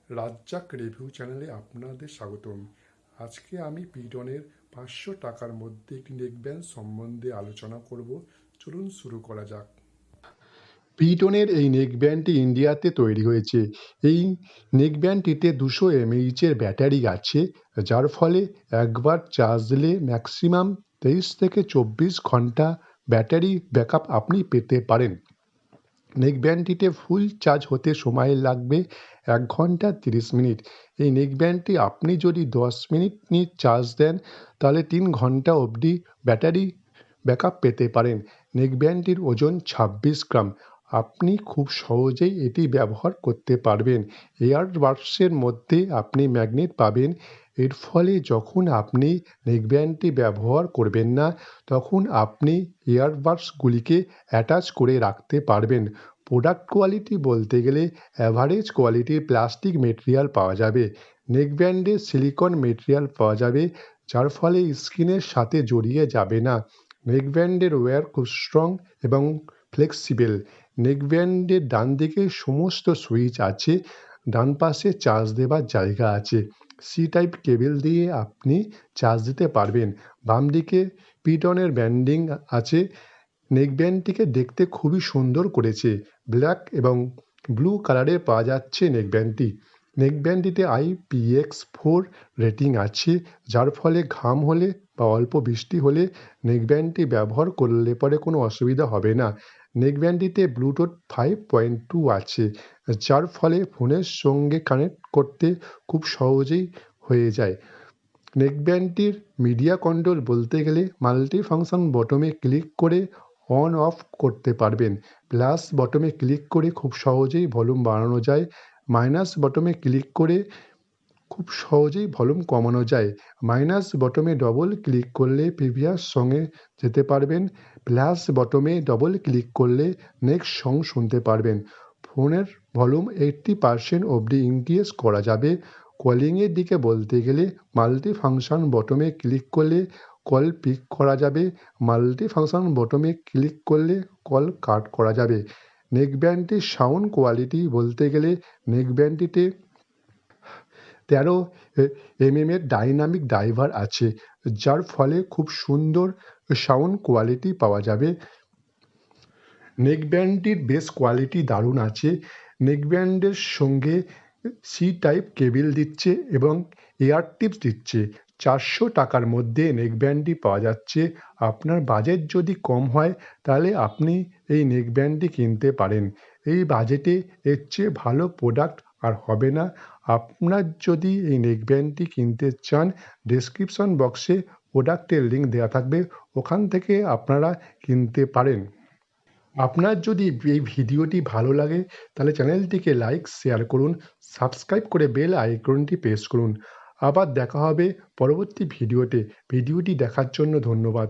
Razzak review চ্যানেলে আপনাদের স্বাগতম। আজকে আমি পিটনের 500 টাকার মধ্যে একটি নেকব্যান্ড সম্বন্ধে আলোচনা করব। চলুন শুরু করা যাক। পিটনের এই নেকব্যান্ডটি ইন্ডিয়াতে তৈরি হয়েছে। এই নেকব্যান্ডটিতে 200 mAh ব্যাটারি আছে, যার ফলে একবার চার্জ দিলে ম্যাক্সিমাম 23 থেকে 24 ঘন্টা ব্যাটারি ব্যাকআপ আপনি পেতে পারেন। নেকব্যান্ডটিতে ফুল চার্জ হতে সময় লাগবে 1 ঘন্টা 30 মিনিট। এই নেকব্যান্ডটি আপনি যদি 10 মিনিট চার্জ দেন তাহলে 3 ঘন্টা অবধি ব্যাটারি ব্যাকআপ পেতে পারেন। নেকব্যান্ডটির ওজন 26 গ্রাম। আপনি খুব সহজেই এটি ব্যবহার করতে পারবেন। এয়ারবাডসের মধ্যে আপনি ম্যাগনেট পাবেন। এর ফলে যখন আপনি নেকব্যান্ডটি ব্যবহার করবেন না তখন আপনি ইয়ারবাডসগুলিকে অ্যাটাচ করে রাখতে পারবেন। প্রোডাক্ট কোয়ালিটি বলতে গেলে অ্যাভারেজ কোয়ালিটির প্লাস্টিক মেটেরিয়াল পাওয়া যাবে। নেকব্যান্ডে সিলিকন মেটেরিয়াল পাওয়া যাবে, যার ফলে স্কিনের সাথে জড়িয়ে যাবে না। নেকব্যান্ডের ওয়্যার খুব স্ট্রং এবং ফ্লেক্সিবল। নেকব্যান্ডের ডান দিকে সমস্ত সুইচ আছে, ডান পাশে চার্জ দেবার জায়গা আছে। সি টাইপ কেবল দিয়ে আপনি চার্জ দিতে পারবেন। বাম দিকে পিটনের ব্যান্ডিং আছে। নেকব্যান্ডটিকে দেখতে খুবই সুন্দর করেছে। ব্ল্যাক এবং ব্লু কালারে পাওয়া যাচ্ছে নেকব্যান্ডটি। নেকব্যান্ডটিতে IPX4 রেটিং আছে, যার ফলে ঘাম হলে বা অল্প বৃষ্টি হলে নেকব্যান্ডটি ব্যবহার করলে পরে কোনো অসুবিধা হবে না। নেকব্যান্ডটিতে ব্লুটুথ 5.2 আছে, যার ফলে ফোনের সঙ্গে কানেক্ট করতে খুব সহজেই হয়ে যায়। নেকব্যান্ডটির মিডিয়া কন্ট্রোল বলতে গেলে মাল্টি ফাংশন বটমে ক্লিক করে অন অফ করতে পারবেন। প্লাস বটমে ক্লিক করে খুব সহজেই ভলিউম বাড়ানো যায়। মাইনাস বটমে ক্লিক করে খুব সহজেই ভলিউম কমানো যায়। মাইনাস বটমে ডবল ক্লিক করলে প্রিভিয়াস সঙ্গে যেতে পারবেন। প্লাস বটমে ডবল ক্লিক করলে নেক্সট সং শুনতে পারবেন। ফোনের ভলিউম 80% অবধি ইনক্রিজ করা যাবে। কলিংয়ের দিকে বলতে গেলে মাল্টি ফাংশন বটমে ক্লিক করলে কল পিক করা যাবে। মাল্টি ফাংশন বটমে ক্লিক করলে কল কাট করা যাবে। নেকব্যান্ডটির সাউন্ড কোয়ালিটি বলতে গেলে নেকব্যান্ডটিতে 13 এর ডাইনামিক ড্রাইভার আছে, যার ফলে খুব সুন্দর সাউন্ড কোয়ালিটি পাওয়া যাবে। নেকব্যান্ডটির বেস কোয়ালিটি দারুণ আছে। নেকব্যান্ডের সঙ্গে সি টাইপ কেবল দিচ্ছে এবং এয়ার টিপস দিচ্ছে। 400 টাকার মধ্যে নেকব্যান্ডটি পাওয়া যাচ্ছে। আপনার বাজেট যদি কম হয় তাহলে আপনি এই নেকব্যান্ডটি কিনতে পারেন। এই বাজেটে এর চেয়ে ভালো প্রোডাক্ট আর হবে না। আপনার যদি এই নেকব্যান্ডটি কিনতে চান, ডেসক্রিপশন বক্সে প্রোডাক্টের লিঙ্ক দেওয়া থাকবে, ওখান থেকে আপনারা কিনতে পারেন। আপনার যদি এই ভিডিওটি ভালো লাগে তাহলে চ্যানেলটিকে লাইক শেয়ার করুন, সাবস্ক্রাইব করে বেল আইকনটি প্রেস করুন। আবার দেখা হবে পরবর্তী ভিডিওতে। ভিডিওটি দেখার জন্য ধন্যবাদ।